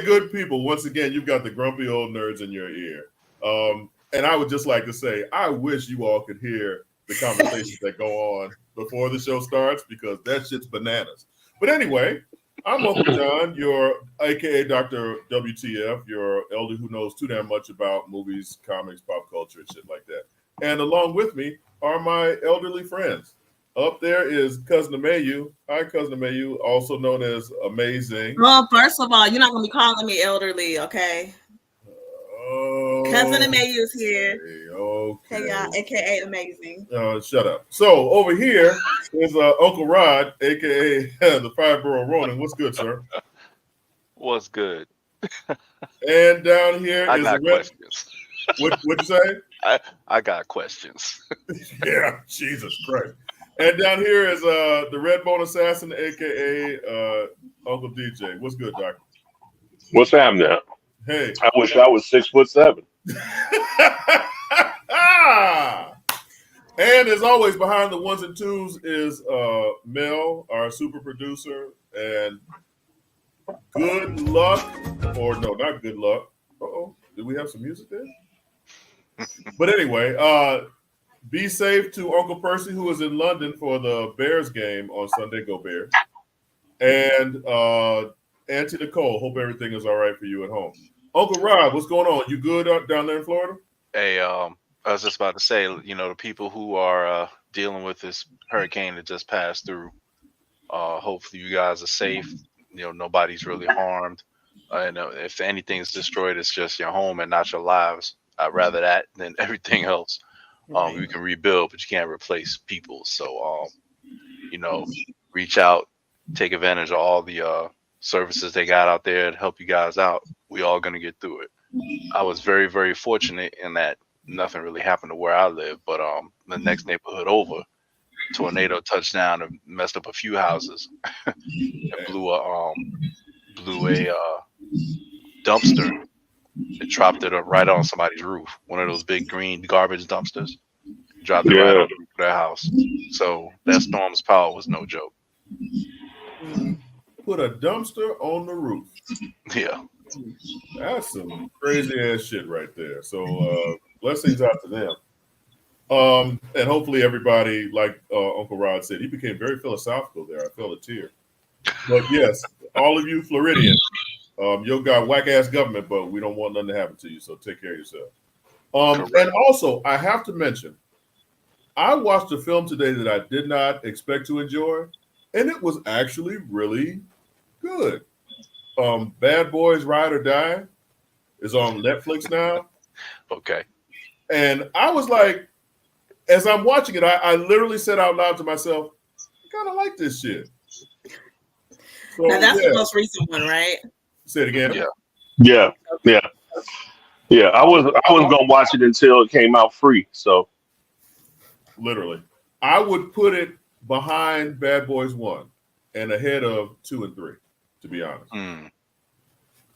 good people, once again, you've got the grumpy old nerds in your ear. And I would just like to say, I wish you all could hear the conversations that go on before the show starts, because that shit's bananas. But anyway, I'm Uncle John, your AKA Dr. WTF, your elder who knows too damn much about movies, comics, pop culture, and shit like that. And along with me are my elderly friends. Up there is Cuzzin Amayou. Hi, Cuzzin Amayou, also known as Amazing. Well, first of all, you're not going to be calling me elderly, okay? Cuzzin Amayou is here. Okay. Hey, y'all, AKA Amazing. Shut up. So over here is Uncle Rod, AKA the Five-Borough Ronin. What's good, sir? What's good? And down here I is got questions. What'd you say? I got questions. Yeah, Jesus Christ. And down here is the Red Bone Assassin, aka Uncle DJ. What's good, Doctor? What's happening? Hey. I wish I was 6'7". And as always, behind the ones and twos is Mel, our super producer, and good luck, or no, not good luck. Uh-oh, did we have some music there? But anyway, be safe to Uncle Percy, who is in London for the Bears game on Sunday. Go Bears. And Auntie Nicole, hope everything is all right for you at home. Uncle Rob, what's going on? You good down there in Florida? Hey, I was just about to say, the people who are dealing with this hurricane that just passed through, hopefully you guys are safe. Nobody's really harmed. And if anything's destroyed, it's just your home and not your lives. I'd rather that than everything else. We can rebuild, but you can't replace people. So, reach out, take advantage of all the services they got out there to help you guys out. We all gonna get through it. I was very, very fortunate in that nothing really happened to where I live, but the next neighborhood over, tornado touched down and messed up a few houses. It blew a dumpster. It dropped it right on somebody's roof. One of those big green garbage dumpsters. Dropped it right on the roof of their house. So that storm's power was no joke. Put a dumpster on the roof. Yeah. That's some crazy ass shit right there. So blessings out to them. And hopefully everybody, like Uncle Rod said, he became very philosophical there. I felt a tear. But yes, all of you Floridians, you got whack ass government, but we don't want nothing to happen to you. So take care of yourself. And also, I have to mention, I watched a film today that I did not expect to enjoy, and it was actually really good. Bad Boys Ride or Die is on Netflix now. Okay. And I was like, as I'm watching it, I literally said out loud to myself, I kind of like this shit. So, now that's the most recent one, right? Say it again. Yeah. I was gonna watch it until it came out free. So literally, I would put it behind Bad Boys 1 and ahead of 2 and 3, to be honest.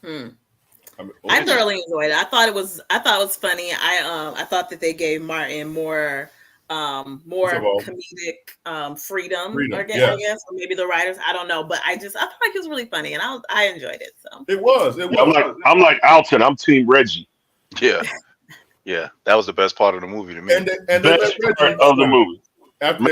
I thoroughly enjoyed it. I thought it was funny. I thought that they gave Martin more comedic freedom I guess, or maybe the writers, I don't know, but I felt like it was really funny, and I enjoyed it. So it was. I'm like Alton. I'm Team Reggie. Yeah, that was the best part of the movie to me. And best part of the movie. After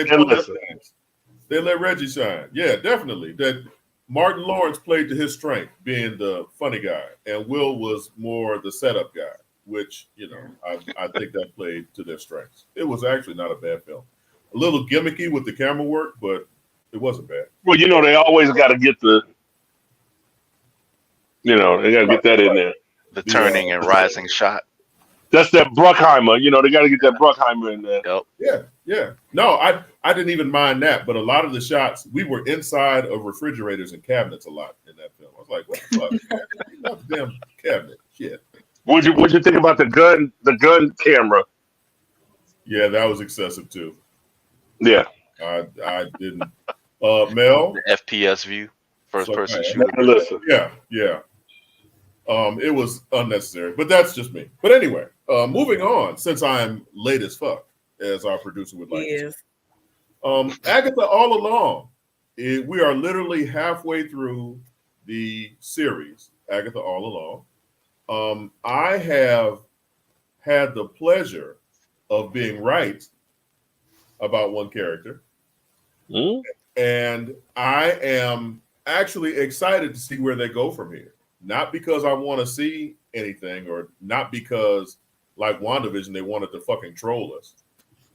they let Reggie shine. Yeah, definitely. That Martin Lawrence played to his strength, being the funny guy, and Will was more the setup guy, which, I think that played to their strengths. It was actually not a bad film. A little gimmicky with the camera work, but it wasn't bad. Well, they always got to get they got to get that in there. The turning and rising shot. That's that Bruckheimer. They got to get that Bruckheimer in there. Yep. Yeah. No, I didn't even mind that, but a lot of the shots, we were inside of refrigerators and cabinets a lot in that film. I was like, what the fuck? Not the damn cabinet. Shit. What'd you think about the gun camera? Yeah, that was excessive too. Yeah. I didn't. Mel? The FPS view, first person shooter. Yeah. It was unnecessary, but that's just me. But anyway, moving on, since I'm late as fuck, as our producer would like to say. Agatha, all along, we are literally halfway through the series Agatha all along. I have had the pleasure of being right about one character. And I am actually excited to see where they go from here. Not because I want to see anything, or not because, like WandaVision, they wanted to fucking troll us.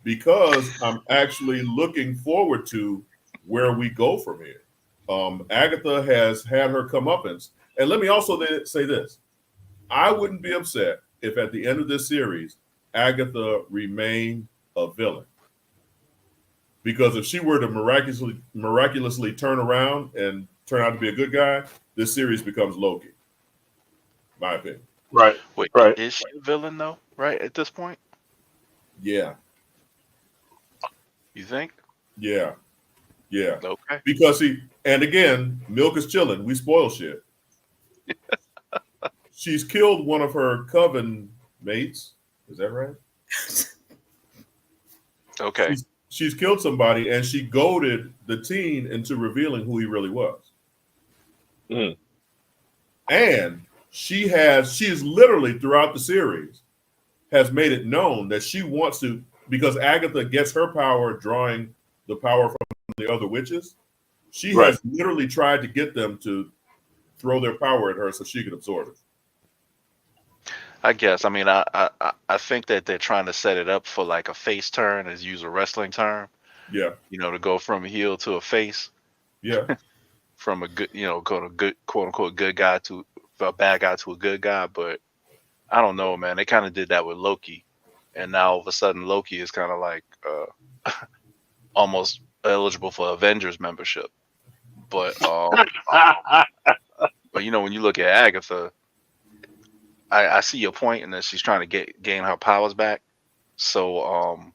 Because I'm actually looking forward to where we go from here. Agatha has had her comeuppance. And let me also say this. I wouldn't be upset if at the end of this series, Agatha remained a villain. Because if she were to miraculously turn around and turn out to be a good guy, this series becomes Loki. My opinion. Right. Wait, right. Is she a villain though? Right at this point? Yeah. You think? Yeah. Yeah. Okay. Because and again, Milk is chilling. We spoil shit. She's killed one of her coven mates. Is that right? Okay. She's killed somebody, and she goaded the teen into revealing who he really was. And she is literally throughout the series has made it known that she wants to, because Agatha gets her power drawing the power from the other witches. She has literally tried to get them to throw their power at her so she could absorb it. I guess. I mean, I think that they're trying to set it up for like a face turn, as use a wrestling term. Yeah. To go from a heel to a face. Yeah. From a good, quote unquote good guy to a bad guy to a good guy. But I don't know, man. They kind of did that with Loki, and now all of a sudden Loki is kind of like almost eligible for Avengers membership. But when you look at Agatha, I see your point in that she's trying to gain her powers back. So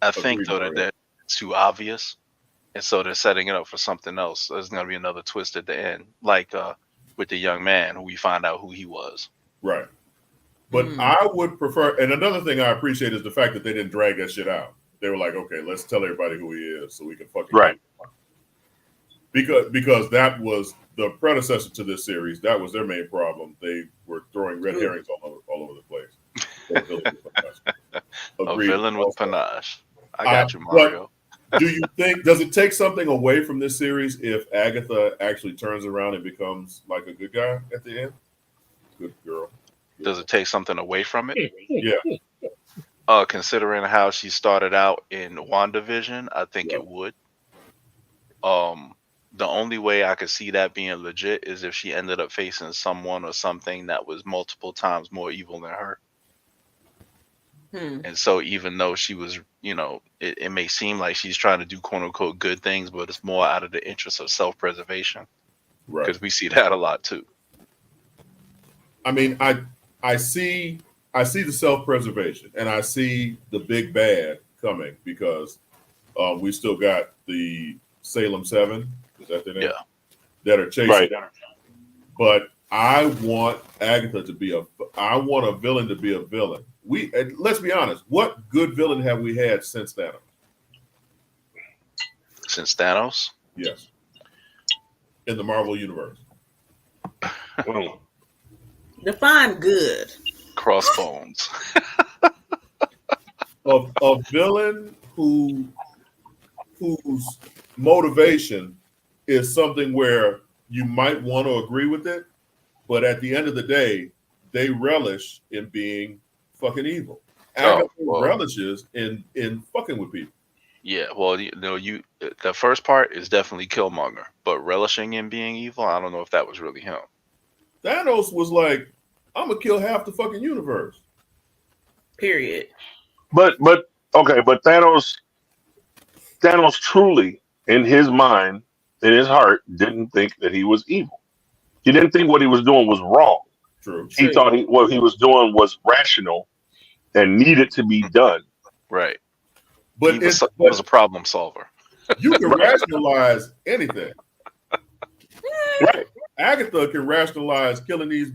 I think though that it's too obvious, and so they're setting it up for something else. There's gonna be another twist at the end, like with the young man who we find out who he was. Right. But I would prefer, and another thing I appreciate is the fact that they didn't drag that shit out. They were like, okay, let's tell everybody who he is so we can fucking because that was the predecessor to this series. That was their main problem. They were throwing red herrings all over the place. A villain with panache. I got you, Mario. Do you think, does it take something away from this series if Agatha actually turns around and becomes like a good guy at the end? Good girl. Does it take something away from it? Yeah. Considering how she started out in WandaVision, I think it would. The only way I could see that being legit is if she ended up facing someone or something that was multiple times more evil than her. And so even though she was, it may seem like she's trying to do quote unquote good things, but it's more out of the interest of self-preservation. Right. Because we see that a lot too. I mean, I see the self-preservation, and I see the big bad coming because we still got the Salem 7. Is that their name? Yeah. That are chasing. Right. But I want Agatha to be I want a villain to be a villain. Let's be honest. What good villain have we had since Thanos? Since Thanos? Yes. In the Marvel universe. Define good. Crossbones. A villain whose motivation is something where you might want to agree with it, but at the end of the day, they relish in being fucking evil. Agatha relishes in fucking with people. Yeah, well, the first part is definitely Killmonger, but relishing in being evil, I don't know if that was really him. Thanos was like, I'm gonna kill half the fucking universe. Period. But Thanos truly, in his mind, in his heart, didn't think that he was evil. He didn't think what he was doing was wrong. True. He thought what he was doing was rational and needed to be done. Right. But he was a problem solver. You can rationalize anything. Right. Agatha can rationalize killing these.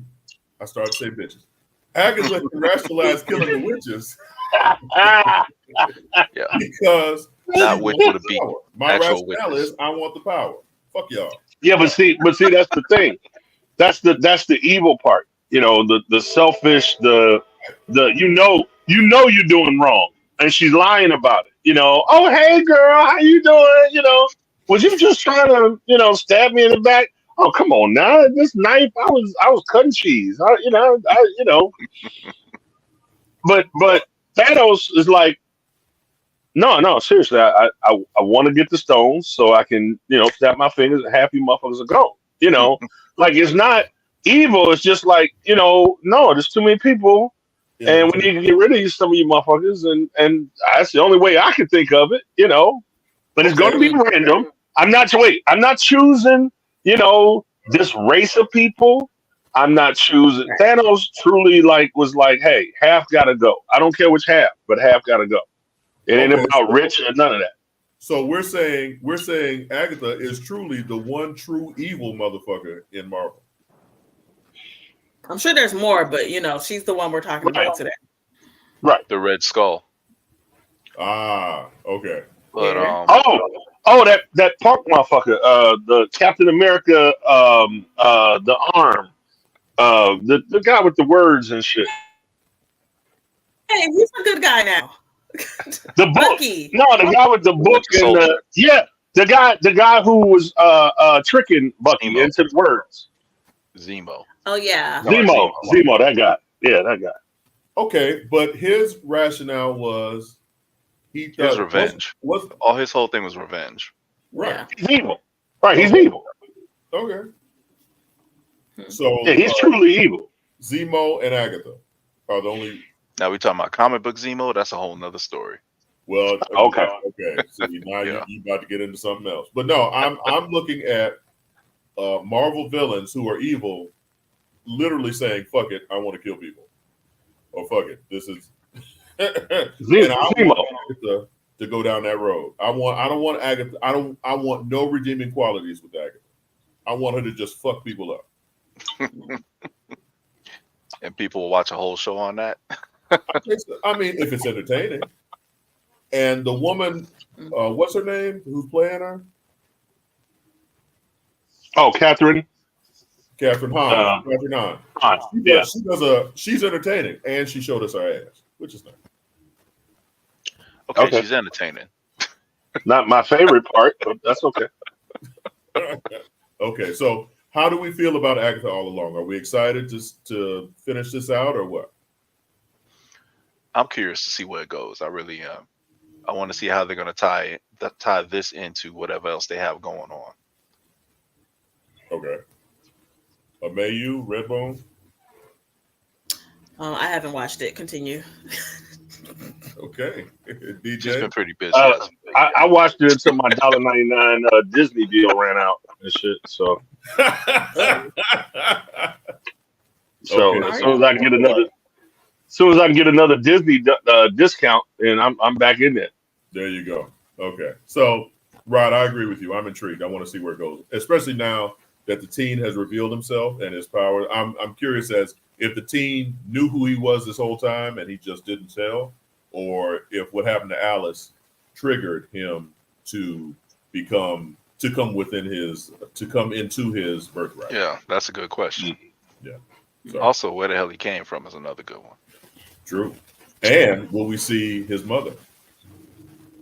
I started to say bitches. Agatha can rationalize killing the witches. Yeah. Because that witch would have beat my rationale is I want the power. Fuck y'all. Yeah, but see, that's the thing. That's the evil part. The selfish, the you're doing wrong, and she's lying about it. Oh hey girl, how you doing? Was you just trying to stab me in the back? Oh come on now, this knife, I was cutting cheese. But Thanos is like, no, seriously, I want to get the stones so I can snap my fingers and half you motherfuckers are gone. Like it's not evil. It's just like no, there's too many people, and we need to get rid of some of you motherfuckers, and that's the only way I can think of it. But it's going to be random. I'm not choosing this race of people. I'm not choosing. Thanos truly was like, hey, half gotta go. I don't care which half, but half gotta go. It ain't about rich and none of that. So we're saying Agatha is truly the one true evil motherfucker in Marvel. I'm sure there's more, but she's the one we're talking about today. Right. The Red Skull. Ah, okay. But that punk motherfucker, the Captain America, the arm, the guy with the words and shit. Hey, he's a good guy now. The book. Bucky. No, the guy with the book and the guy who was tricking Bucky Zemo. into the words. Zemo. Oh yeah. Zemo, that guy. Yeah, that guy. Okay, but his rationale was he thought His revenge. All his whole thing was revenge. Right. Yeah. He's evil. Right, he's evil. Okay. So yeah, he's truly evil. Zemo and Agatha are the only. Now we talking about comic book Zemo. That's a whole nother story. Well, okay. So now you about to get into something else. But no, I'm looking at Marvel villains who are evil, literally saying "fuck it, I want to kill people," or "fuck it, this is." And I want Agatha to go down that road. I don't want Agatha. I want no redeeming qualities with Agatha. I want her to just fuck people up. And people will watch a whole show on that. I mean, if it's entertaining. And the woman, what's her name? Who's playing her? Oh, Catherine Hahn. Catherine Hahn. Yeah. She's entertaining, and she showed us her ass, which is nice. Okay, she's entertaining. Not my favorite part, but that's okay. Okay, so how do we feel about Agatha all along? Are we excited to finish this out, or what? I'm curious to see where it goes. I really am. I want to see how they're going to tie this into whatever else they have going on. Okay. Amayou, Redbone? I haven't watched it. Continue. Okay. DJ? She's been pretty busy. I watched it until my $1.99 Disney deal ran out and shit. So Okay. as soon as I can get another Disney discount, and I'm back in there. There you go. Okay. So, Rod, I agree with you. I'm intrigued. I want to see where it goes, especially now that the teen has revealed himself and his power. I'm curious as if the teen knew who he was this whole time and he just didn't tell, or if what happened to Alice triggered him to come into his birthright. Yeah, that's a good question. Yeah. So, also, where the hell he came from is another good one. True. And will we see his mother?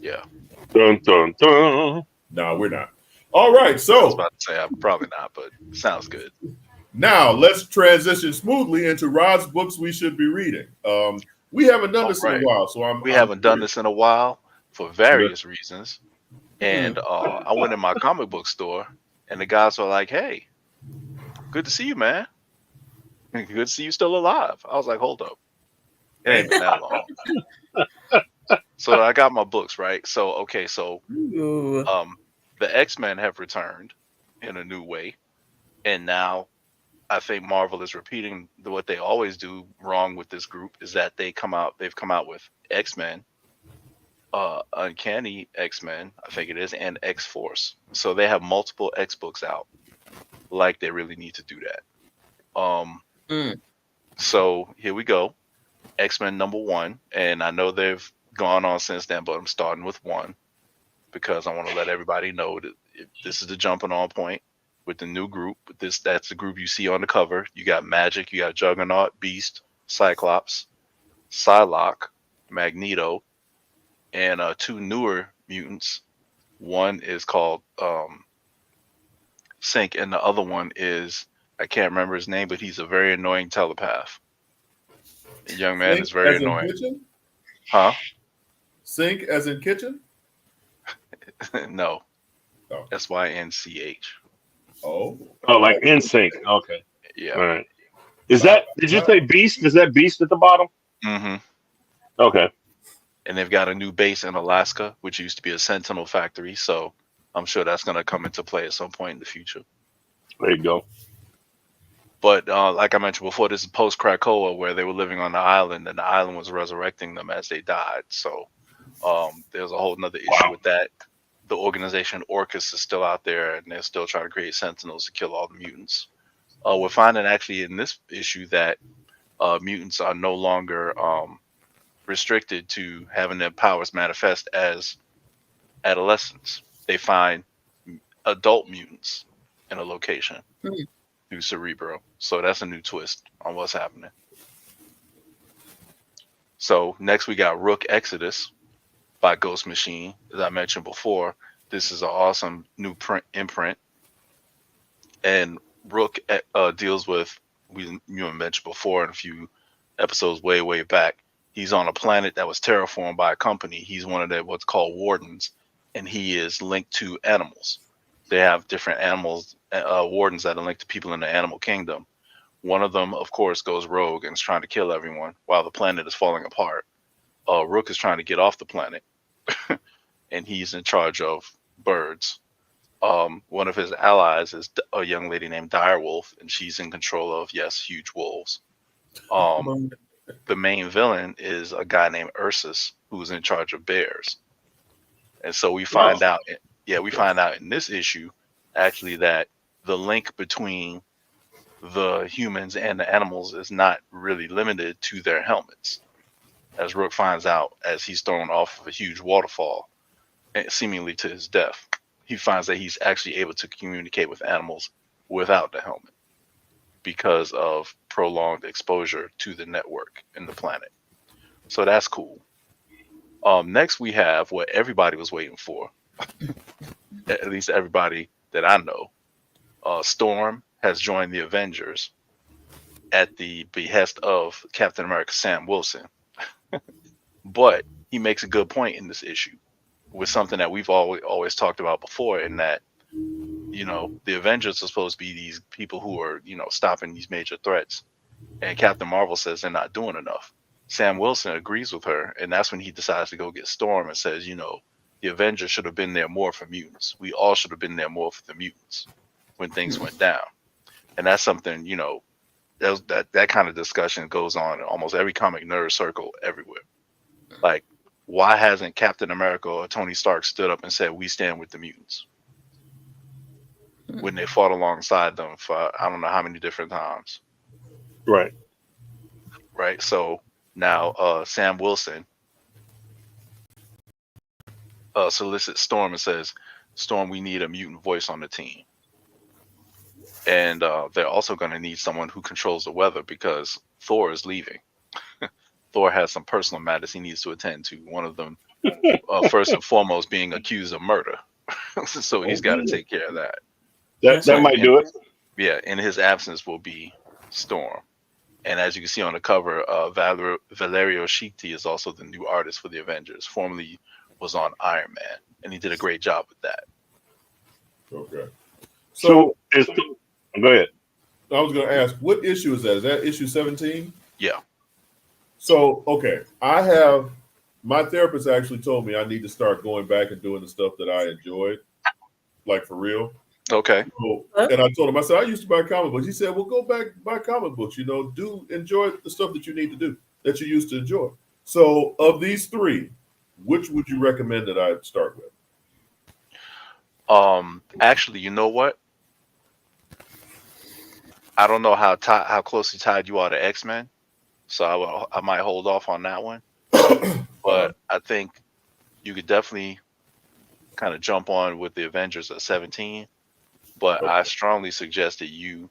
Yeah. Dun, dun, dun. No, we're not. All right. So I was about to say I'm probably not, but sounds good. Now let's transition smoothly into Rod's books we should be reading. We haven't done this in a while, so we haven't done this in a while for various reasons. And I went in my comic book store, and the guys were like, "Hey, good to see you, man. Good to see you still alive." I was like, "Hold up, it ain't been that long." So I got my books right. So the X-Men have returned in a new way, and now I think Marvel is repeating what they always do wrong with this group, is that they've come out with X-Men, Uncanny X-Men, I think it is, and X-Force. So they have multiple X books out. Like they really need to do that. So here we go. X-Men #1, and I know they've gone on since then, but I'm starting with 1 because I want to let everybody know that this is the jumping on point. with the new group. That's the group you see on the cover. You got Magic, you got Juggernaut, Beast, Cyclops, Psylocke, Magneto, and two newer mutants. One is called Sync, and the other one is, I can't remember his name, but he's a very annoying telepath. The young man is very annoying. Kitchen? Huh? Sync as in kitchen? No. Oh. SYNCH. Oh, like NSYNC. Okay. Yeah. All right. Is that? Did you say Beast? Is that Beast at the bottom? Mm-hmm. Okay. And they've got a new base in Alaska, which used to be a Sentinel factory. So I'm sure that's going to come into play at some point in the future. There you go. But like I mentioned before, this is post Krakoa, where they were living on the island, and the island was resurrecting them as they died. So there's a whole nother issue with that. The organization Orcus is still out there, and they're still trying to create Sentinels to kill all the mutants. We're finding actually in this issue that mutants are no longer restricted to having their powers manifest as adolescents. They find adult mutants in a location through Cerebro. So that's a new twist on what's happening. So next we got Rook Exodus by Ghost Machine. As I mentioned before, this is an awesome new imprint. And Rook deals with, you mentioned before in a few episodes way back, he's on a planet that was terraformed by a company. He's one of the what's called wardens, and he is linked to animals. They have different animals, wardens that are linked to people in the animal kingdom. One of them, of course, goes rogue and is trying to kill everyone while the planet is falling apart. Rook is trying to get off the planet, and he's in charge of birds. One of his allies is a young lady named Direwolf, and she's in control of, yes, huge wolves. The main villain is a guy named Ursus, who's in charge of bears. And so we find out, we find out in this issue, actually, that the link between the humans and the animals is not really limited to their helmets. As Rook finds out as he's thrown off of a huge waterfall, seemingly to his death, he finds that he's actually able to communicate with animals without the helmet because of prolonged exposure to the network and the planet. So that's cool. Next we have what everybody was waiting for, at least everybody that I know. Storm has joined the Avengers at the behest of Captain America Sam Wilson. But he makes a good point in this issue with something that we've always talked about before, in that, the Avengers are supposed to be these people who are, stopping these major threats. And Captain Marvel says they're not doing enough. Sam Wilson agrees with her, and that's when he decides to go get Storm and says, the Avengers should have been there more for mutants. We all should have been there more for the mutants when things went down. And that's something, that kind of discussion goes on in almost every comic nerd circle everywhere. Like, why hasn't Captain America or Tony Stark stood up and said, we stand with the mutants, when they fought alongside them for I don't know how many different times? Right. So now Sam Wilson solicits Storm and says, Storm, we need a mutant voice on the team. And they're also going to need someone who controls the weather, because Thor is leaving. Thor has some personal matters he needs to attend to. One of them, first and foremost, being accused of murder. So he's got to take care of that. That might do it. Yeah, in his absence will be Storm. And as you can see on the cover, Valerio Schiti is also the new artist for the Avengers. Formerly was on Iron Man, and he did a great job with that. Okay. So go ahead. I was going to ask, what issue is that? Is that issue 17? Yeah. So, okay, my therapist actually told me I need to start going back and doing the stuff that I enjoyed, like for real. Okay. So, and I told him, I said, I used to buy comic books. He said, well, go back, buy comic books, do enjoy the stuff that you need to do, that you used to enjoy. So of these three, which would you recommend that I start with? Actually, you know what? I don't know how closely tied you are to X-Men, so I might hold off on that one. But I think you could definitely kind of jump on with the Avengers at 17, But I strongly suggest that you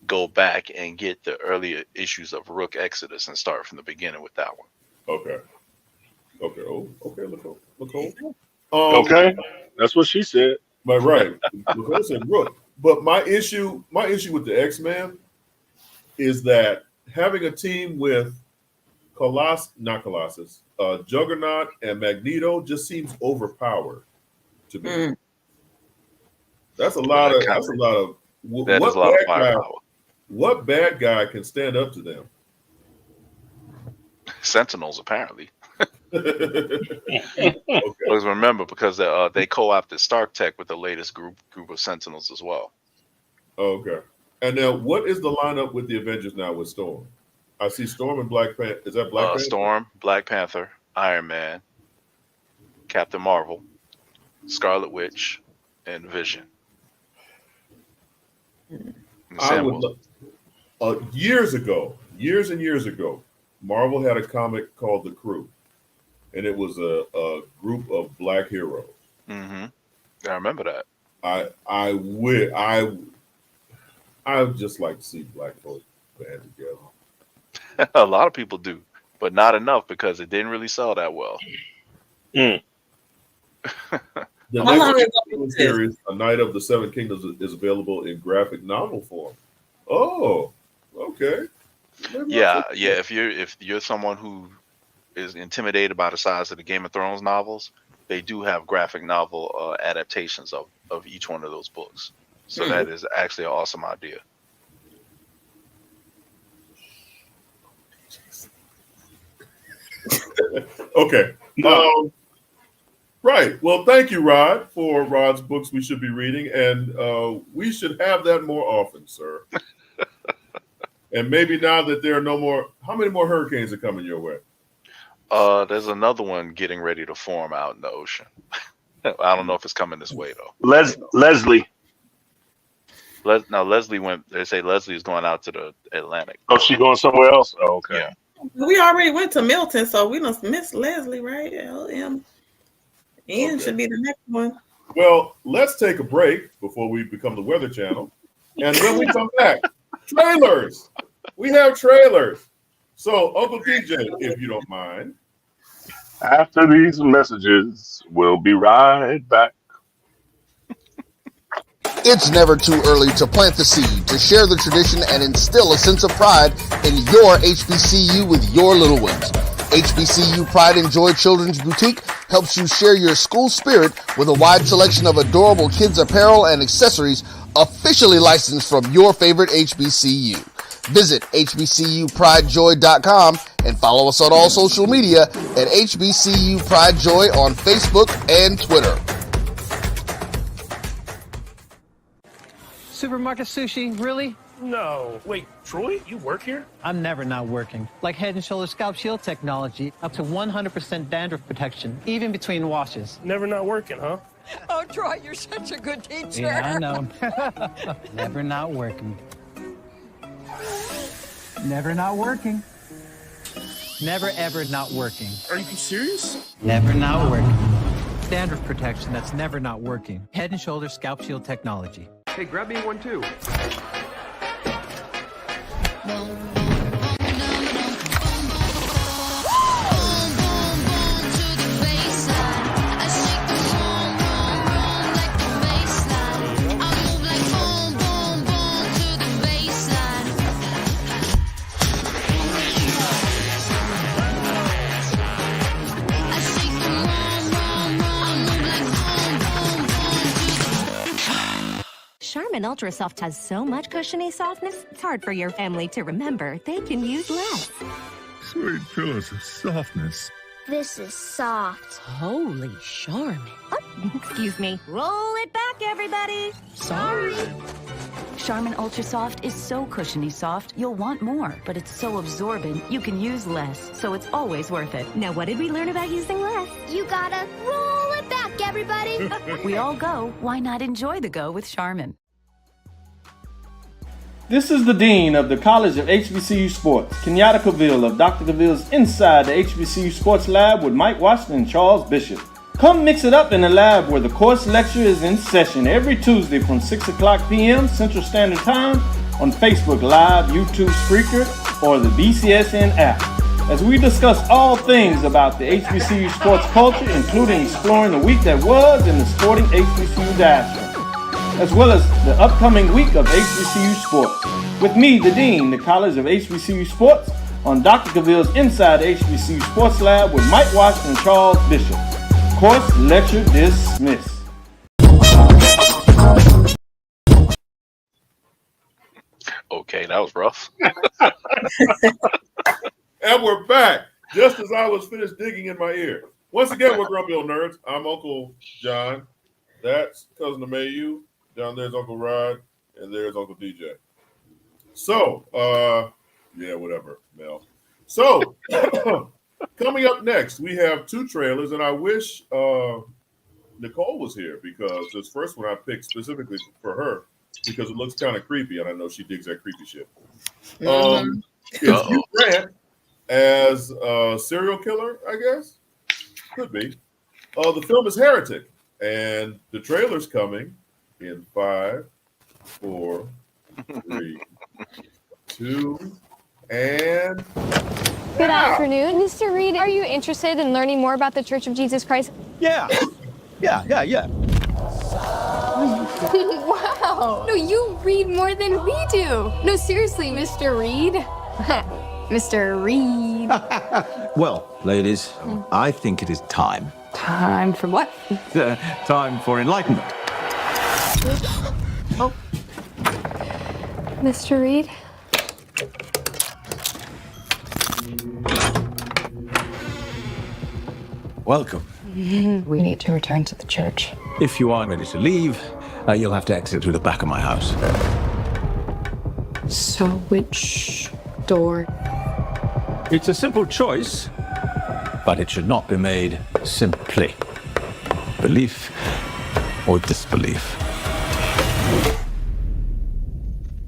go back and get the earlier issues of Rook Exodus and start from the beginning with that one. Okay. Okay, Nicole. Okay, that's what she said. But right, Nicole said Rook. But my issue with the X-Men is that having a team with Juggernaut and Magneto just seems overpowered to me. That's a lot of firepower. What bad guy can stand up to them? Sentinels, apparently. Okay. Because remember, because they co-opted Stark Tech with the latest group of Sentinels as well. Okay. And now, what is the lineup with the Avengers now with Storm? I see Storm and Black Panther. Is that Black Panther? Storm, Black Panther, Iron Man, Captain Marvel, Scarlet Witch, and Vision. Years and years ago, Marvel had a comic called The Crew, and it was a group of black heroes. Mm-hmm. I remember that. I would just like to see black folks band together. A lot of people do, but not enough because it didn't really sell that well. The next series, A Knight of the Seven Kingdoms, is available in graphic novel form. Oh, okay. Yeah. If you're someone who is intimidated by the size of the Game of Thrones novels, they do have graphic novel adaptations of each one of those books. So that is actually an awesome idea. Okay. Right. Well, thank you, Rod, for Rod's books we should be reading, and we should have that more often, sir. And maybe now that there are no more, how many more hurricanes are coming your way? There's another one getting ready to form out in the ocean. I don't know if it's coming this way though. Leslie. Now Leslie went. They say Leslie is going out to the Atlantic. Oh, she going somewhere else? Oh, okay. Yeah. We already went to Milton, so we must miss Leslie, right? LM. Ian should be the next one. Well, let's take a break before we become the Weather Channel, and when we come back, trailers. We have trailers. So, Uncle DJ, if you don't mind. After these messages, we'll be right back. It's never too early to plant the seed, to share the tradition, and instill a sense of pride in your HBCU with your little ones. HBCU Pride and Joy Children's Boutique helps you share your school spirit with a wide selection of adorable kids' apparel and accessories officially licensed from your favorite HBCU. Visit hbcupridejoy.com and follow us on all social media at HBCU Pride Joy on Facebook and Twitter. Supermarket sushi, really? No. Wait, Troy, you work here? I'm never not working. Like Head & Shoulders Scalp Shield technology, up to 100% dandruff protection, even between washes. Never not working, huh? Oh, Troy, you're such a good teacher. Yeah, I know. Never not working. Never not working. Never ever not working. Are you serious? Never not working. Dandruff protection that's never not working. Head & Shoulders Scalp Shield technology. Hey, grab me one too. Charmin Ultra Soft has so much cushiony softness, it's hard for your family to remember. They can use less. Sweet pillows of softness. This is soft. Holy Charmin. Oh, excuse me. Roll it back, everybody. Sorry. Charmin Ultra Soft is so cushiony soft, you'll want more. But it's so absorbent, you can use less. So it's always worth it. Now, what did we learn about using less? You gotta roll it back, everybody. We all go. Why not enjoy the go with Charmin? This is the Dean of the College of HBCU Sports, Kenyatta Cavill of Dr. Cavill's Inside the HBCU Sports Lab with Mike Washington and Charles Bishop. Come mix it up in the lab where the course lecture is in session every Tuesday from 6 o'clock p.m. Central Standard Time on Facebook Live, YouTube Spreaker, or the BCSN app. As we discuss all things about the HBCU sports culture, including exploring the week that was in the sporting HBCU diaspora, as well as the upcoming week of HBCU sports. With me, the Dean, the College of HBCU Sports, on Dr. Cavill's Inside HBCU Sports Lab with Mike Washington and Charles Bishop. Course lecture dismissed. Okay, that was rough. And we're back, just as I was finished digging in my ear. Once again, we're Grumpy Old Nerds. I'm Uncle John. That's Cuzzin Amayou. Down there's Uncle Rod. And there's Uncle DJ. So, yeah, whatever, Mel. So, coming up next, we have two trailers, and I wish Nicole was here because this first one I picked specifically for her because it looks kind of creepy, and I know she digs that creepy shit. It's Hugh Grant as a serial killer, I guess. Could be. The film is Heretic, and the trailer's coming in 5, 4, 3, 2, and... Good afternoon. Mr. Reed, are you interested in learning more about the Church of Jesus Christ? Yeah. Wow. No, you read more than we do. No, seriously, Mr. Reed. Mr. Reed. Well, ladies, I think it is time. Time for what? Time for enlightenment. Oh. Mr. Reed? Welcome. We need to return to the church. If you aren't ready to leave, you'll have to exit through the back of my house. So which door? It's a simple choice, but it should not be made simply. Belief or disbelief.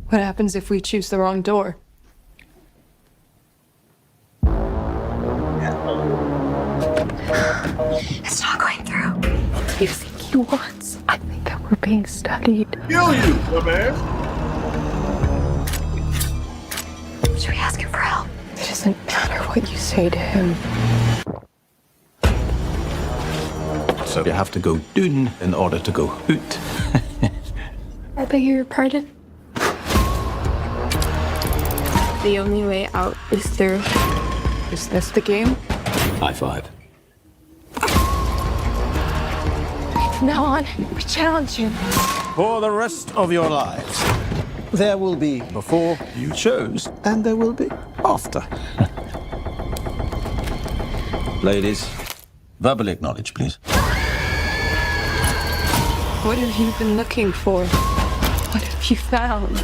What happens if we choose the wrong door? It's not going through. You think he wants? I think that we're being studied. Kill you, dumbass. Should we ask him for help? It doesn't matter what you say to him. So you have to go dun in order to go hoot. I beg your pardon? The only way out is through. Is this the game? High five. From now on, we challenge him. For the rest of your lives, there will be before you chose, and there will be after. Ladies, verbally acknowledge, please. What have you been looking for? What have you found?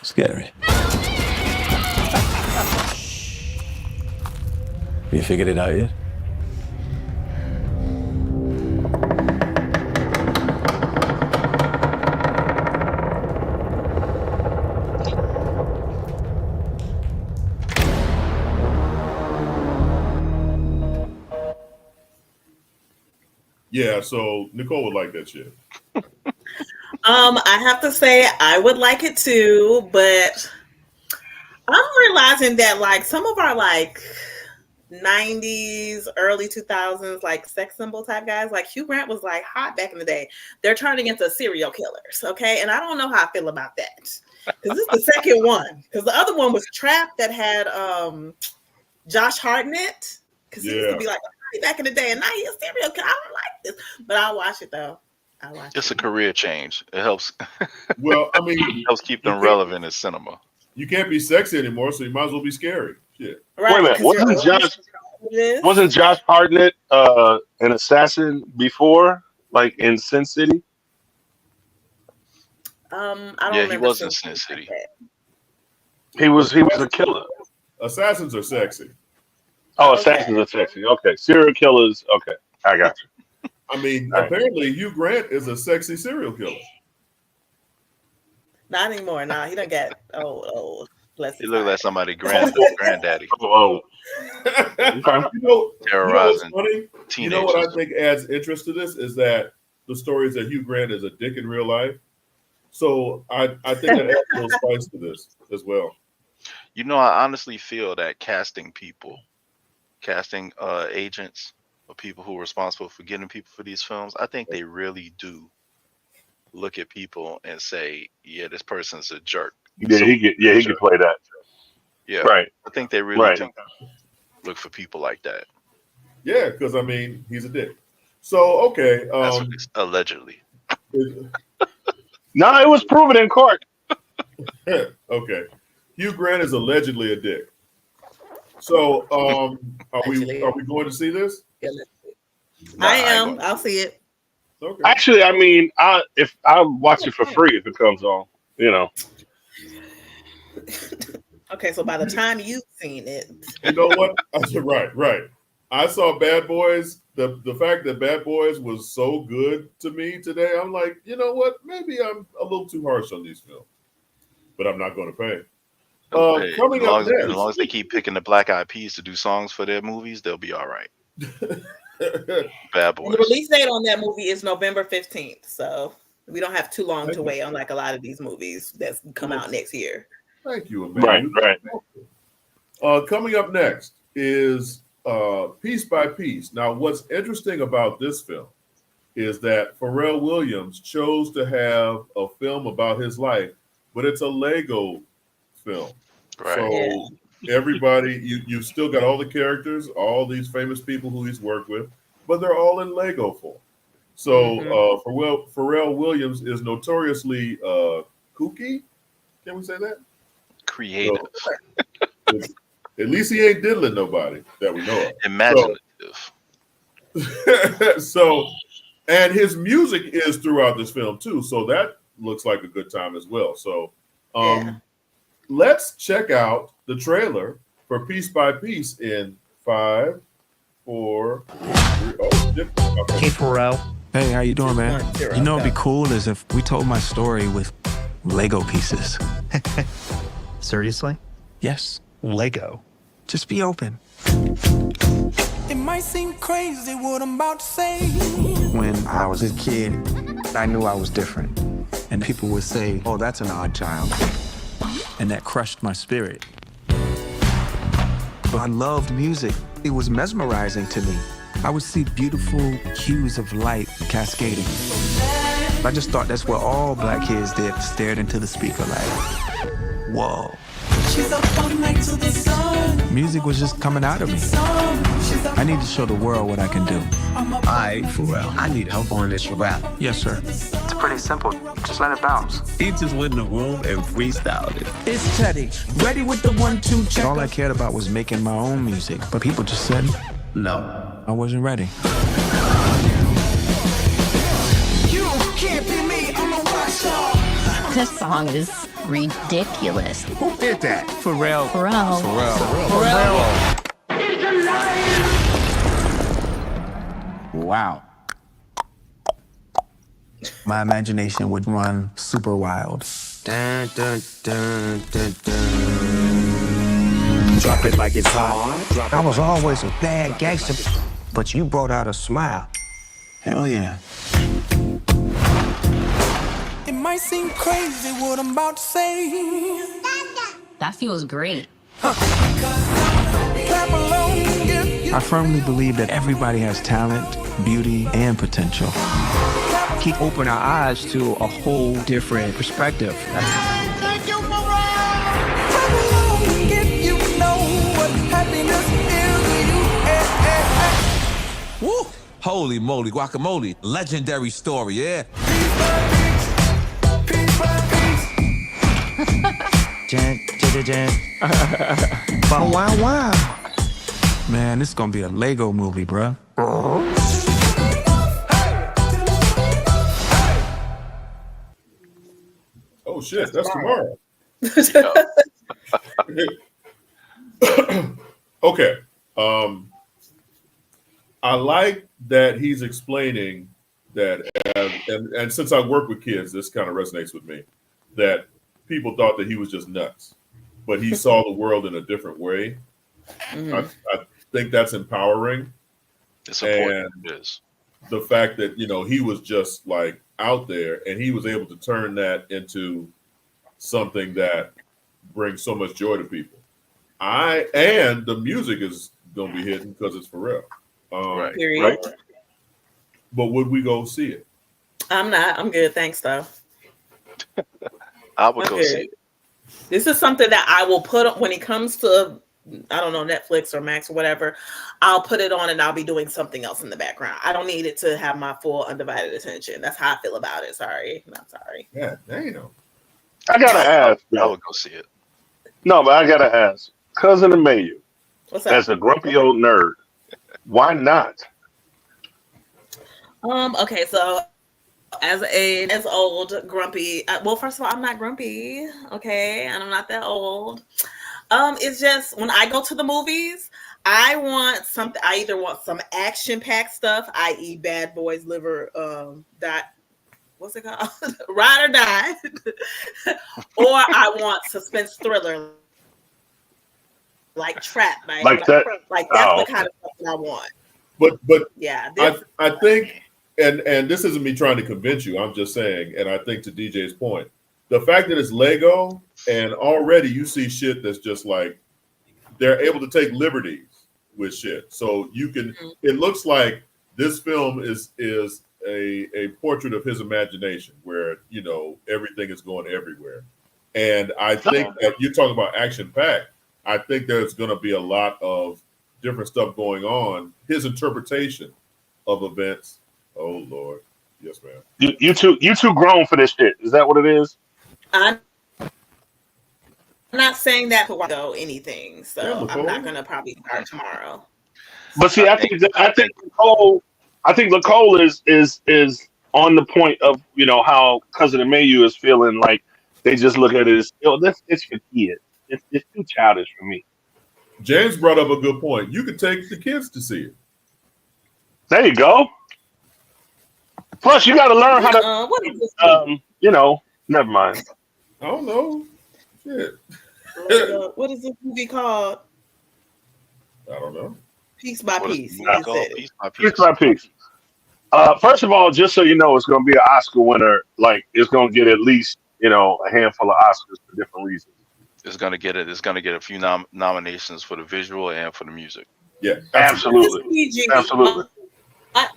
Scary. You figured it out yet? Yeah, so Nicole would like that shit. I have to say I would like it too, but I'm realizing that like some of our like 90s, early 2000s, like sex symbol type guys, like Hugh Grant was like hot back in the day. They're turning into serial killers, okay? And I don't know how I feel about that because this is the second one. Because the other one was Trapped that had Josh Hartnett because he used to be like back in the day, and now he's a serial killer. I don't like this, but I'll watch it though. It's a career change. It helps. Well, I mean, it helps keep them relevant in cinema. You can't be sexy anymore, so you might as well be scary. Shit. Right, wait a minute, wasn't Josh Hartnett an assassin before, like in Sin City? I don't remember. He was in Sin City. He was a killer. Assassins are sexy. Oh, assassins are sexy. Okay, serial killers. Okay, I got you. I mean, apparently Hugh Grant is a sexy serial killer. Not anymore. Nah, he don't get old. He looked like somebody granddaddy. Terrorizing funny? teenagers. You know what I think adds interest to this is that the story is that Hugh Grant is a dick in real life. So I think that adds a little spice to this as well. You know, I honestly feel that casting agents or people who are responsible for getting people for these films, I think they really do look at people and say, yeah, this person's a jerk. Yeah, So he can play that. Yeah, right. I think they really do look for people like that. Yeah, because I mean, he's a dick. So okay, That's what allegedly. No, it was proven in court. Okay, Hugh Grant is allegedly a dick. So are we going to see this? I am. I'll see it. Okay. Actually, I mean, if I watch it for free if it comes on, you know. Okay, so by the time you've seen it, you know what? Right. I saw Bad Boys. The fact that Bad Boys was so good to me today, I'm like, you know what? Maybe I'm a little too harsh on these films, but I'm not going to pay. Coming up next, as long as they keep picking the Black Eyed Peas to do songs for their movies, they'll be all right. Bad Boys. The release date on that movie is November 15th, so we don't have too long to wait on like a lot of these movies that come out next year. Thank you, Amayou. Right. Coming up next is Piece by Piece. Now, what's interesting about this film is that Pharrell Williams chose to have a film about his life, but it's a Lego film. Right. So everybody, you've still got all the characters, all these famous people who he's worked with, but they're all in Lego form. So Pharrell Williams is notoriously kooky. Can we say that? Creative. So, at least he ain't diddling nobody that we know of. Imaginative. So, and his music is throughout this film too. So that looks like a good time as well. So let's check out the trailer for Piece by Piece in 5, 4, 3. Hey, Pharrell. Hey, how you doing, man? You know what'd be cool is if we told my story with Lego pieces. Seriously? Yes, Lego. Just be open. It might seem crazy what I'm about to say. When I was a kid, I knew I was different. And people would say, oh, that's an odd child. And that crushed my spirit. But I loved music. It was mesmerizing to me. I would see beautiful hues of light cascading. I just thought that's what all black kids did, stared into the speaker like, whoa. She's up all night to the sun. Music was just coming out of me. I need to show the world what I can do. All right, Pharrell, I need help on this rap. Yes, sir. It's pretty simple. Just let it bounce. He just went in the room and freestyled it. It's Teddy, ready with the 1-2 check. All I cared about was making my own music, but people just said, no, I wasn't ready. You can't be me, I'm a rock star. This song is ridiculous. Who did that? Pharrell. Wow. My imagination would run super wild. Dun, dun, dun, dun, dun. Drop it like it's hot. I was always a bad gangster, but you brought out a smile. Hell yeah. It might seem crazy what I'm about to say. That feels great. Clap along if you I firmly believe that everybody has talent, beauty, and potential. Keep open our eyes to a whole different perspective. Thank you, Mariah. Clap along if you know what happiness is to you. Woo! Holy moly, guacamole. Legendary story, yeah? Wow. Man, this is gonna be a Lego movie, bruh. Oh shit, that's tomorrow. Okay. I like that he's explaining that, and since I work with kids, this kind of resonates with me, that people thought that he was just nuts, but he saw the world in a different way. I think that's empowering. It's important. It is. The fact that, he was just like out there and he was able to turn that into something that brings so much joy to people. And the music is going to be hitting because it's Pharrell. Right. But would we go see it? I'm not. I'm good. Thanks, though. I would go see it. This is something that I will put when it comes to, I don't know, Netflix or Max or whatever. I'll put it on and I'll be doing something else in the background. I don't need it to have my full undivided attention. That's how I feel about it. Sorry. Not sorry. Yeah, damn. I gotta ask. I would go see it. No, but I gotta ask. Cuzzin Amayou, what's up? as a grumpy old nerd, why not? Okay, so as old grumpy. Well, first of all, I'm not grumpy. Okay, and I'm not that old. It's just when I go to the movies, I want something. I either want some action-packed stuff, i.e., Bad Boys Liver, what's it called? Ride or Die, or I want suspense thriller, like Trap, like that. Like that's the kind of stuff that I want. But yeah, I think, and this isn't me trying to convince you. I'm just saying, and I think to DJ's point, the fact that it's Lego and already you see shit that's just like they're able to take liberties with shit. So you can. It looks like this film is a portrait of his imagination, where everything is going everywhere. And I think that you're talking about action packed. I think there's going to be a lot of different stuff going on. His interpretation of events. Oh Lord, yes, ma'am. You too grown for this shit. Is that what it is? I'm not saying that to go anything, so I'm not going to probably start tomorrow. But see, I think Nicole is on the point of how Cuzzin Amayou is feeling like they just look at it as it's for kids. It's too childish for me. James brought up a good point. You could take the kids to see it. There you go. Plus, you got to learn how to. What is this? Never mind. I don't know. Shit. What is this movie called? I don't know. Piece by Piece. Piece by Piece. First of all, just so you know, it's going to be an Oscar winner. Like, it's going to get at least a handful of Oscars for different reasons. It's going to get it. It's going to get a few nominations for the visual and for the music. Yeah, absolutely. Absolutely.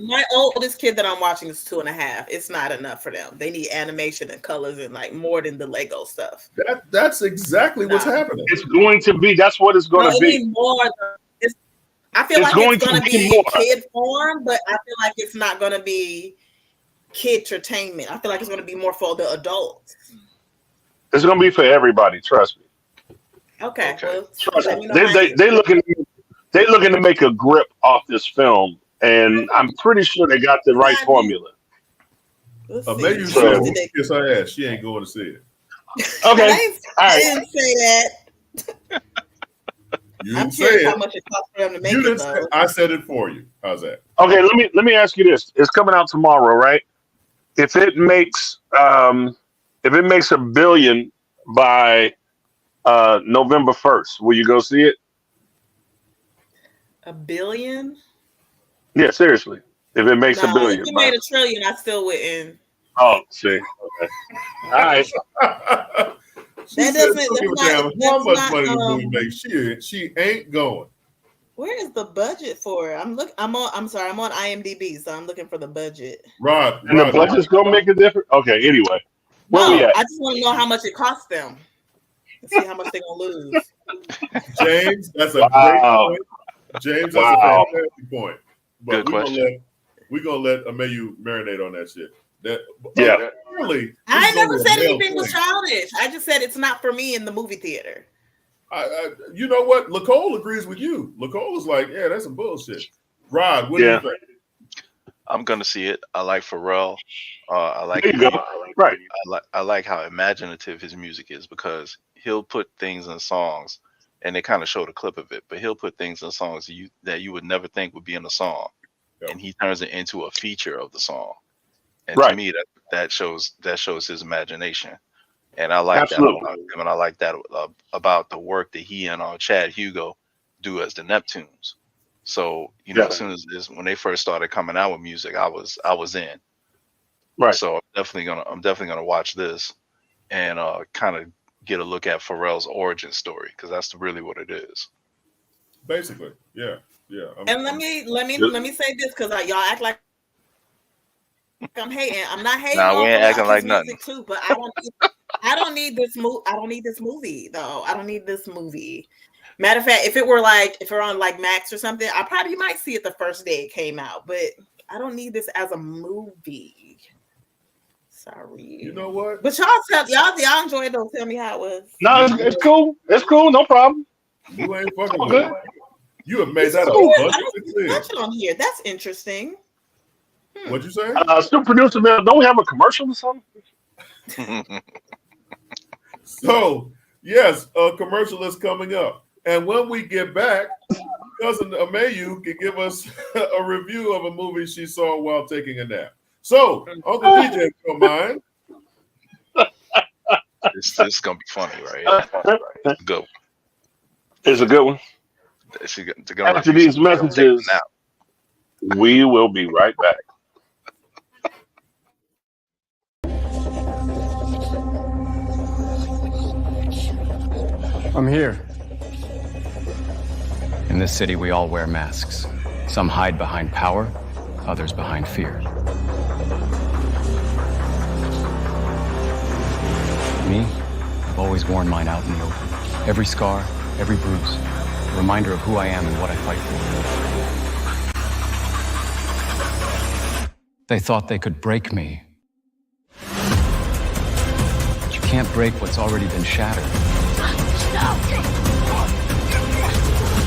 My oldest kid that I'm watching is 2.5. It's not enough for them. They need animation and colors and like more than the Lego stuff. That's exactly what's happening. It's going to be. That's what it's going to be. I feel like it's going to be kid form, but I feel like it's not going to be kid entertainment. I feel like it's going to be more for the adults. It's going to be for everybody. Trust me. Okay. Well, trust me. They looking to make a grip off this film, and I'm pretty sure they got the right formula. Maybe said kiss her ass. She ain't going to see it. Okay. I didn't say that. You I'm didn't curious say how much it costs for them to make it. Though. I said it for you. How's that? Okay, let me ask you this. It's coming out tomorrow, right? If it makes $1 billion by November 1st, will you go see it? $1 billion? Yeah, seriously. If it makes $1 billion. If it made $1 trillion, I still wouldn't. Oh, see. Okay. All right. That doesn't. How much money the movie makes? She ain't going. Where is the budget for it? I'm on IMDb, so I'm looking for the budget. Rod, the budget's gonna make a difference. Okay. Anyway, I just want to know how much it costs them. See how much they're gonna lose. James, that's a great point. James, that's a fantastic point. But we're gonna let Amayou marinate on that shit. Really, I never said anything was childish. I just said it's not for me in the movie theater. You know what? Nicole agrees with you. Nicole is like, yeah, that's some bullshit. Rod, what do you think? I'm gonna see it. I like Pharrell. I like I like how imaginative his music is, because he'll put things in songs, and they kind of showed a clip of it, but he'll put things in songs that you would never think would be in a song, and he turns it into a feature of the song. And to me, that shows his imagination, and I like that about him, and I like that about the work that he and Chad Hugo do as the Neptunes. So as soon as when they first started coming out with music, I was in. Right. So I'm definitely gonna watch this and kind of get a look at Pharrell's origin story, because that's really what it is. Basically, yeah. And let me say this, because y'all act like I'm hating. I'm not hating. Nah, we ain't acting like nothing. Too, but I don't need this movie. I don't need this movie though. I don't need this movie. Matter of fact, if it were on like Max or something, I probably might see it the first day it came out. But I don't need this as a movie. Sorry. You know what? But y'all enjoy it though. Tell me how it was. No, it's cool. It's cool. No problem. You ain't fucking All with good. it. You have made that I a don't watch it on here. That's interesting. What'd you say? Still producer man, don't we have a commercial or something? So yes, a commercial is coming up, and when we get back, Cuzzin Amayou can give us a review of a movie she saw while taking a nap. So, Uncle DJ, if you don't mind. This is gonna be funny, right? Go. It's a good one. After these messages, we will be right back. I'm here. In this city, we all wear masks. Some hide behind power, others behind fear. Me, I've always worn mine out in the open. Every scar, every bruise, a reminder of who I am and what I fight for. They thought they could break me. But you can't break what's already been shattered.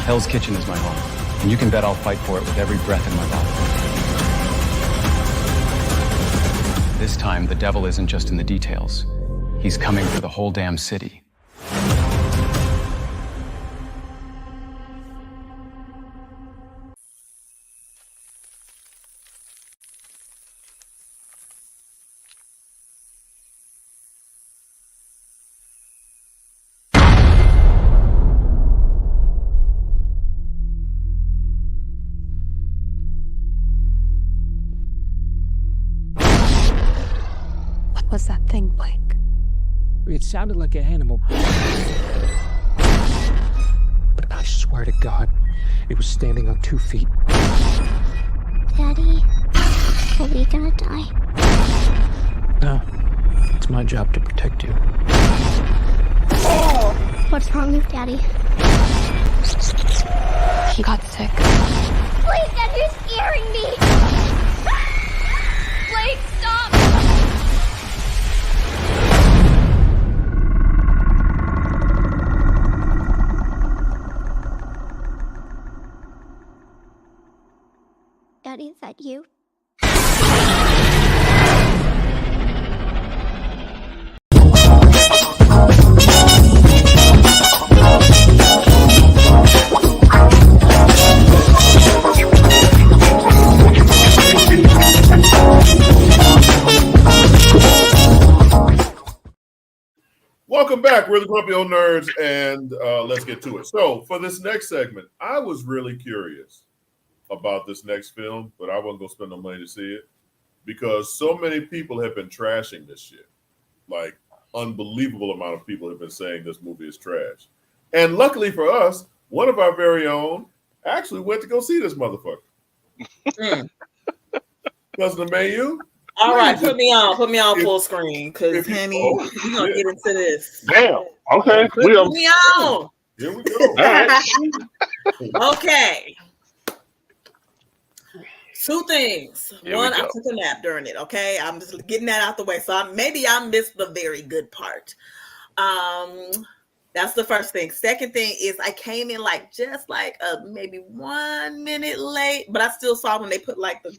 Hell's Kitchen is my home, and you can bet I'll fight for it with every breath in my body. This time, the devil isn't just in the details. He's coming for the whole damn city. What was that thing, Blake? It sounded like an animal. But I swear to God, it was standing on 2 feet. Daddy, are we gonna die? No, it's my job to protect you. What's wrong with Daddy? He got sick. Blake, Dad, you're scaring me! Blake, stop! Daddy, is that you? Welcome back. We're the Grumpy Old Nerds, and let's get to it. So, for this next segment, I was really curious about this next film, but I wasn't going to spend no money to see it because so many people have been trashing this shit. Like, unbelievable amount of people have been saying this movie is trash. And luckily for us, one of our very own actually went to go see this motherfucker. Cuzzin Amayou. All right, put me on full screen, because honey, we're gonna get into this. Damn. Okay. Put me on. Here we go. Okay. 2 things. Here One, we I go. took a nap during it. Okay, I'm just getting that out the way. So maybe I missed the very good part. That's the first thing. Second thing is I came in maybe 1 minute late, but I still saw when they put like the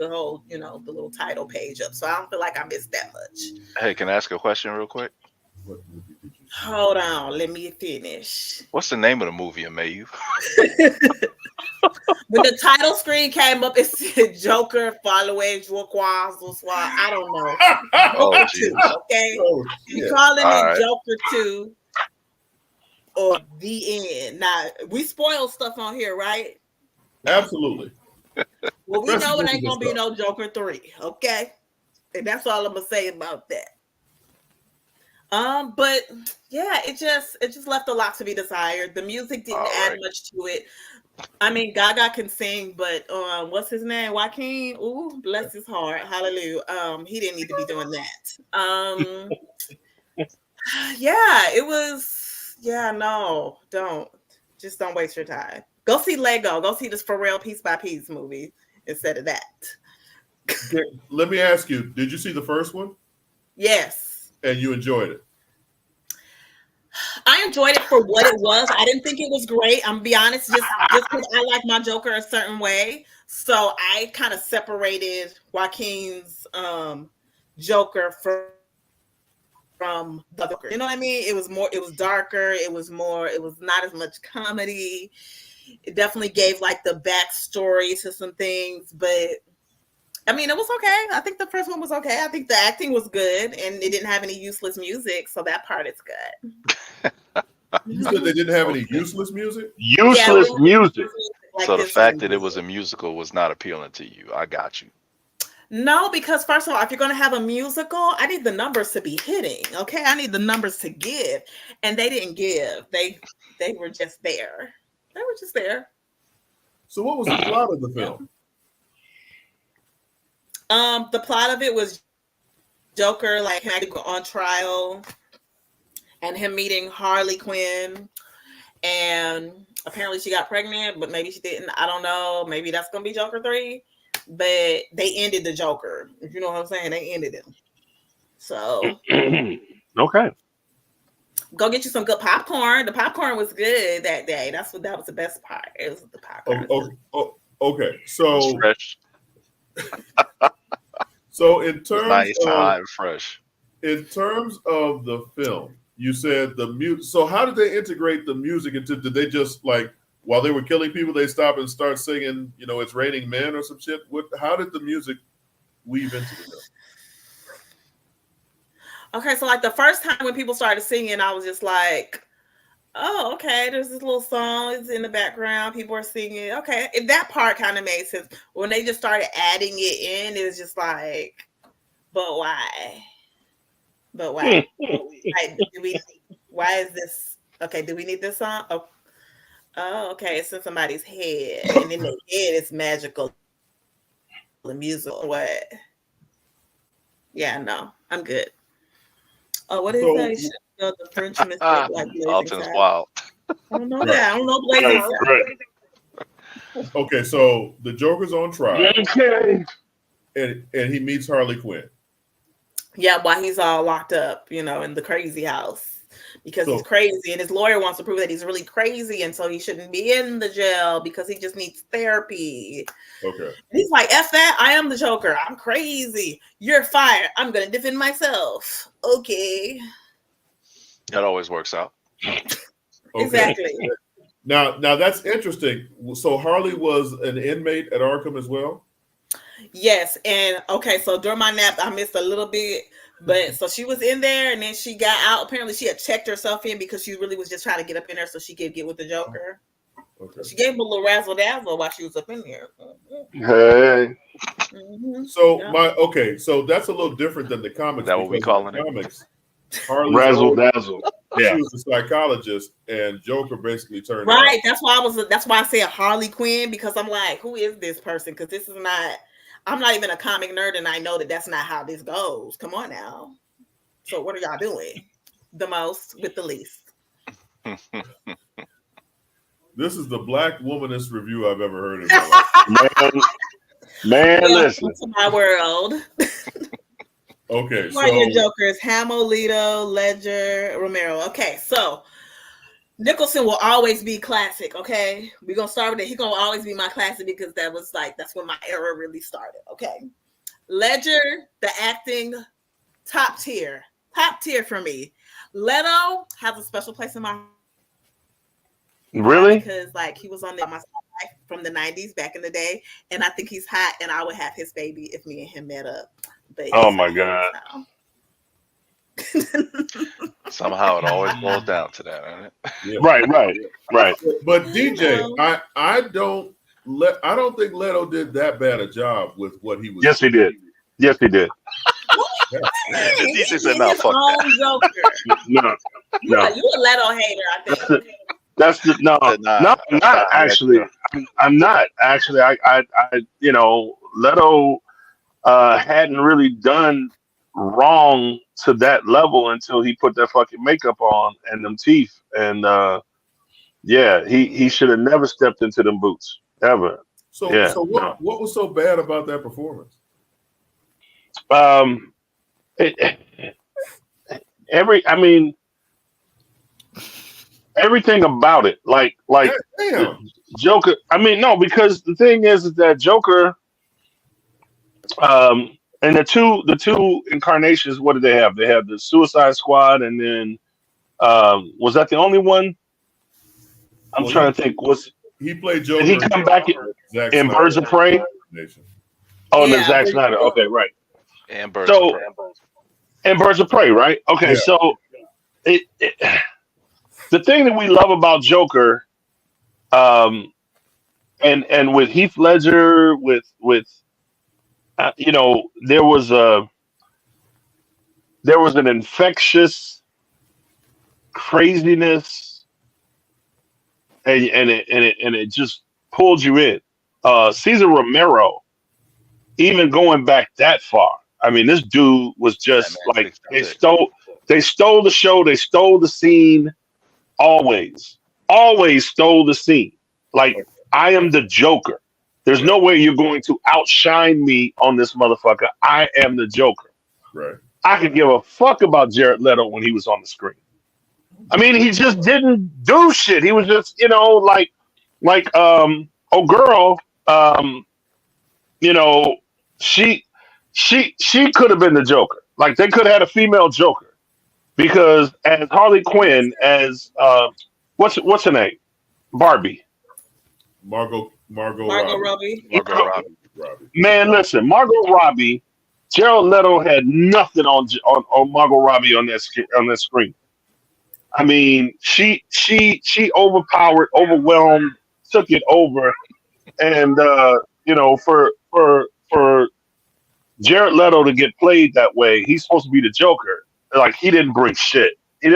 whole, the little title page up. So I don't feel like I missed that much. Hey, can I ask a question real quick? Hold on, let me finish. What's the name of the movie, Amayou? When the title screen came up, it said Joker, Following, I don't know. Oh, Joker 2, okay? You calling it All right. Joker 2, or the end. Now we spoil stuff on here, right? Absolutely. Well, we Rest know of it the ain't gonna be stuff. no Joker 3, okay? And that's all I'm gonna say about that. But yeah, it just left a lot to be desired. The music didn't add much to it. I mean, Gaga can sing, but what's his name? Joaquin. Ooh, bless his heart. Hallelujah. He didn't need to be doing that. Yeah, it was. Yeah, no, don't waste your time. Go see Lego. Go see this For Real Piece by Piece movie instead of that. Okay, let me ask you: did you see the first one? Yes. And you enjoyed it? I enjoyed it for what it was. I didn't think it was great. I'm gonna be honest, just because I like my Joker a certain way. So I kind of separated Joaquin's Joker from the Joker. You know what I mean? It was darker, it was not as much comedy. It definitely gave like the backstory to some things, but I mean, it was okay. I think the first one was okay. I think the acting was good, and it didn't have any useless music, so that part is good. You said they didn't have any useless music? Useless music. Like so the this fact movie. that it was a musical was not appealing to you. I got you. No, because first of all, if you're going to have a musical, I need the numbers to be hitting. Okay, I need the numbers to give, and they didn't give. They were just there. They were just there. So, what was the plot of the film? The plot of it was Joker like had to go on trial, and him meeting Harley Quinn, and apparently she got pregnant, but maybe she didn't. I don't know. Maybe that's gonna be Joker 3. But they ended the Joker. If you know what I'm saying, they ended him. So okay. Go get you some good popcorn. The popcorn was good that day. That was the best part. It was the popcorn. Okay. So fresh. So in terms nice, of hot, and fresh. In terms of the film, you said the music. So how did they integrate the music into? Did they just like while they were killing people, they stop and start singing? You know, it's raining men or some shit. How did the music weave into the film? Okay, so like the first time when people started singing, I was just like, oh, okay, there's this little song, it's in the background, people are singing. Okay, that part kind of made sense. When they just started adding it in, it was just like, but why? But why? Like, why is this? Okay, do we need this song? Oh, okay, it's in somebody's head, and in the head it's magical, the music. What? Yeah, no, I'm good. Oh, what is that? The French mistake, like Alton's wild. I don't know that. I don't know Blazing Right. Okay, so the Joker's on trial, and he meets Harley Quinn. Yeah, while he's all locked up, in the crazy house because he's crazy, and his lawyer wants to prove that he's really crazy, and so he shouldn't be in the jail because he just needs therapy. Okay. And he's like, "F that! I am the Joker. I'm crazy. You're fired. I'm gonna defend myself." Okay. That always works out. Okay. Exactly. Now that's interesting. So Harley was an inmate at Arkham as well? Yes, and okay, so during my nap, I missed a little bit, but so she was in there, and then she got out. Apparently, she had checked herself in because she really was just trying to get up in there so she could get with the Joker. Okay. She gave him a little razzle dazzle while she was up in there. Hey. Mm-hmm. So so that's a little different than the comics. Is that what we calling it? Comics. Harley's razzle dazzle. Yeah. She was a psychologist, and Joker basically turned right. out. That's why I said Harley Quinn, because I'm like, who is this person? Because this is not. I'm not even a comic nerd, and I know that that's not how this goes. Come on now. So what are y'all doing? The most with the least. This is the black womanist review I've ever heard in my life. Man, listen. To my world. Okay, Who are your Jokers? Hamill, Leto, Ledger, Romero. Okay, so Nicholson will always be classic, okay? We're going to start with it. He's going to always be my classic because that's when my era really started, okay? Ledger, the acting, top tier for me. Leto has a special place in my heart. Really? Because he was on my side from the 90s back in the day, and I think he's hot, and I would have his baby if me and him met up. But oh my God. Somehow it always boils down to that, ain't it? Yeah. Right. But DJ, I don't think Leto did that bad a job with what he was. Yes, he did. Yes, he did. DJ said, "No, fuck that." No. You a Leto hater, I think. That's the no, not actually. I'm not actually. I Leto hadn't really done wrong to that level until he put that fucking makeup on and them teeth, and he should have never stepped into them boots ever. So what was so bad about that performance? Everything about it, like damn. Joker. I mean, no, because the thing is that Joker, and the two incarnations. What did they have? They had the Suicide Squad, and then was that the only one? I'm trying to think. He played Joker? Did he come back in Birds of Prey? Oh, no, Zack Snyder. Okay, right. And Birds of Prey. And Birds of Prey, right? Okay, so the thing that we love about Joker, and with Heath Ledger, with there was an infectious craziness, and it just pulled you in. Cesar Romero, even going back that far. I mean, this dude was just like they stole the show, they stole the scene. Always stole the scene. Like, I am the Joker. There's no way you're going to outshine me on this motherfucker. I am the Joker. Right. I could give a fuck about Jared Leto when he was on the screen. I mean, he just didn't do shit. He was just, oh girl, she could have been the Joker. Like, they could have had a female Joker. Because as Harley Quinn, as what's her name? Barbie. Margot Robbie. Man, listen, Margot Robbie, Jared Leto had nothing on Margot Robbie on that screen. I mean, she overpowered, overwhelmed, took it over, and for Jared Leto to get played that way, he's supposed to be the Joker. Like, he didn't bring shit. Okay. He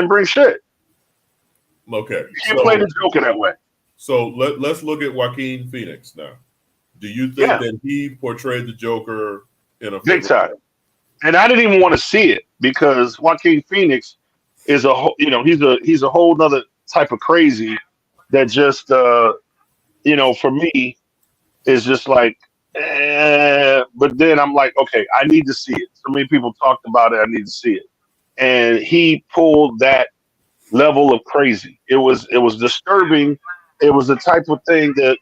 played the Joker that way. So let's look at Joaquin Phoenix now. Do you think that he portrayed the Joker in a big time? And I didn't even want to see it because Joaquin Phoenix is he's a whole nother type of crazy that just for me is just like. But then I'm like, okay, I need to see it. So many people talked about it. I need to see it. And he pulled that level of crazy. It was disturbing. It was the type of thing that,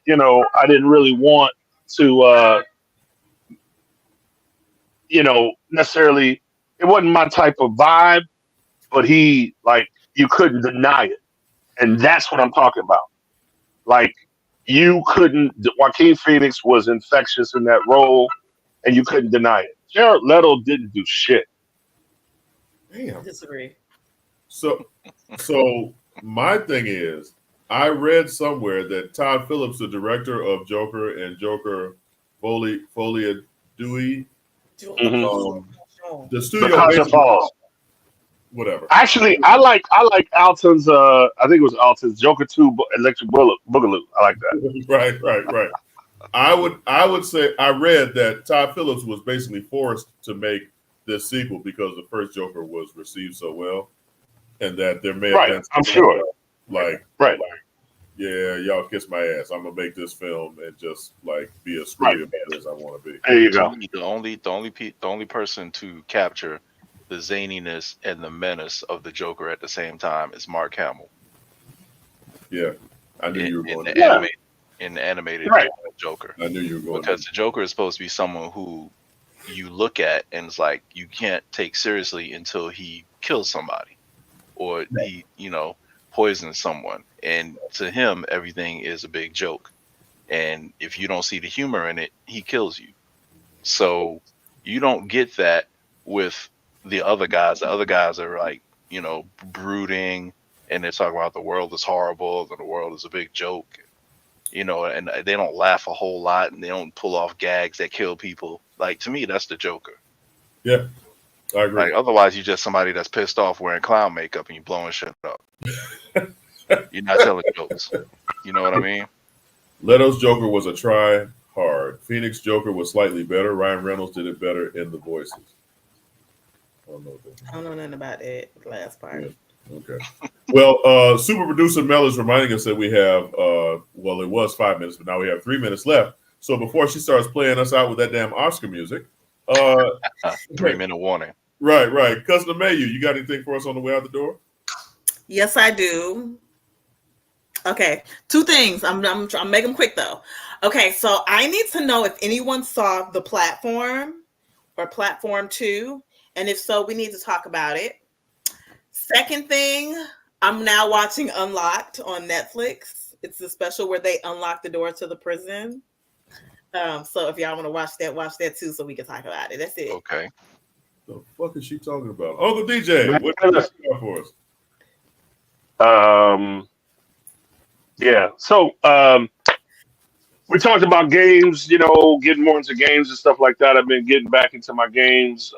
I didn't really want to, necessarily, it wasn't my type of vibe, but you couldn't deny it. And that's what I'm talking about. Like, Joaquin Phoenix was infectious in that role, and you couldn't deny it. Jared Leto didn't do shit. Damn. Disagree. So my thing is, I read somewhere that Todd Phillips, the director of Joker and Joker Folia Dewey, the studio Falls. Whatever. Actually, I like Alton's. I think it was Alton's Joker 2 Electric Boogaloo. I like that. Right. I would say I read that Todd Phillips was basically forced to make this sequel because the first Joker was received so well, and that there may have been. I'm sure. Yeah, y'all kiss my ass. I'm gonna make this film and just be as screwed as I want to be. There you go. The only person to capture the zaniness and the menace of the Joker at the same time is Mark Hamill. Yeah, I knew you were going in the animated Joker. I knew you were going because the Joker is supposed to be someone who you look at and it's like you can't take seriously until he kills somebody or he poisons someone, and to him everything is a big joke, and if you don't see the humor in it, he kills you. So you don't get that with the other guys. The other guys are brooding, and they're talking about the world is horrible, and the world is a big joke, and they don't laugh a whole lot, and they don't pull off gags that kill people. Like, to me, that's the Joker. Yeah, I agree. Like, otherwise, you're just somebody that's pissed off wearing clown makeup and you blowing shit up. You're not telling jokes. You know what I mean? Leto's Joker was a try hard. Phoenix Joker was slightly better. Ryan Reynolds did it better in the voices. I don't know nothing about that last part. Yeah. Okay. Well, super producer Mel is reminding us that we have, well, it was 5 minutes, but now we have 3 minutes left. So before she starts playing us out with that damn Oscar music, 3-minute warning. Right. Cuzzin Amayou, you got anything for us on the way out the door? Yes, I do. Okay, 2 things. I'm making them quick though. Okay, so I need to know if anyone saw The Platform or Platform 2, and if so, we need to talk about it. Second thing, I'm now watching Unlocked on Netflix. It's the special where they unlock the door to the prison. So if y'all want to watch that too, so we can talk about it. That's it. Okay. The fuck is she talking about? Uncle DJ, what you got for us? Yeah. So we talked about games, getting more into games and stuff like that. I've been getting back into my games.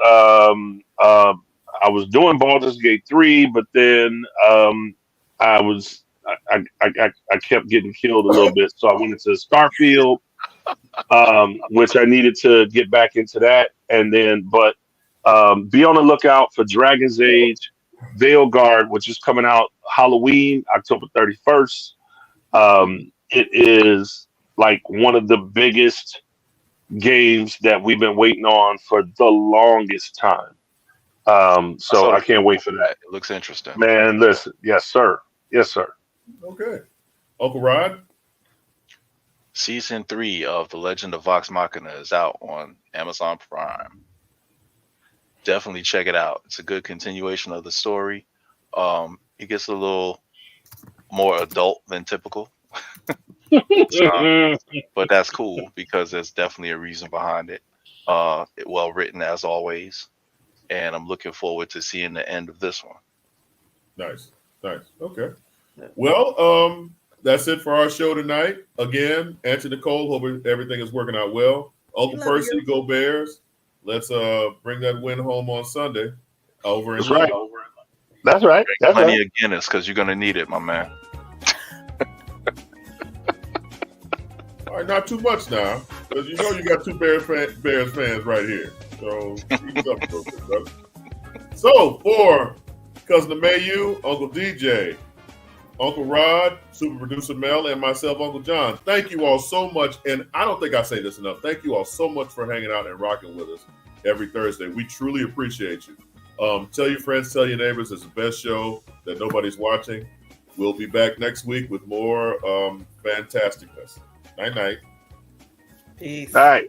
I was doing Baldur's Gate 3, but then I kept getting killed a little bit, so I went into Starfield, which I needed to get back into that, and then be on the lookout for Dragon's Age Veilguard, which is coming out Halloween, October 31st. It is like one of the biggest games that we've been waiting on for the longest time. So I can't wait for that. It looks interesting. Man, listen. Yes, sir. Okay. Uncle Rod? Season 3 of The Legend of Vox Machina is out on Amazon Prime. Definitely check it out. It's a good continuation of the story. It gets a little more adult than typical. But that's cool because there's definitely a reason behind it. Well written as always. And I'm looking forward to seeing the end of this one. Nice. Okay. Well, that's it for our show tonight. Again, Auntie Nicole, hope everything is working out well. Uncle Percy, go Bears. Let's bring that win home on Sunday. That's right. That's right. Plenty of Guinness because you're going to need it, my man. All right, not too much now, because you got 2 Bears fans right here. So, ease up a little bit, brother. So, for Cuzzin Amayou, Uncle DJ, Uncle Rod, super producer Mel, and myself, Uncle John, thank you all so much. And I don't think I say this enough. Thank you all so much for hanging out and rocking with us every Thursday. We truly appreciate you. Tell your friends, tell your neighbors. It's the best show that nobody's watching. We'll be back next week with more fantasticness. Night. Peace. All right.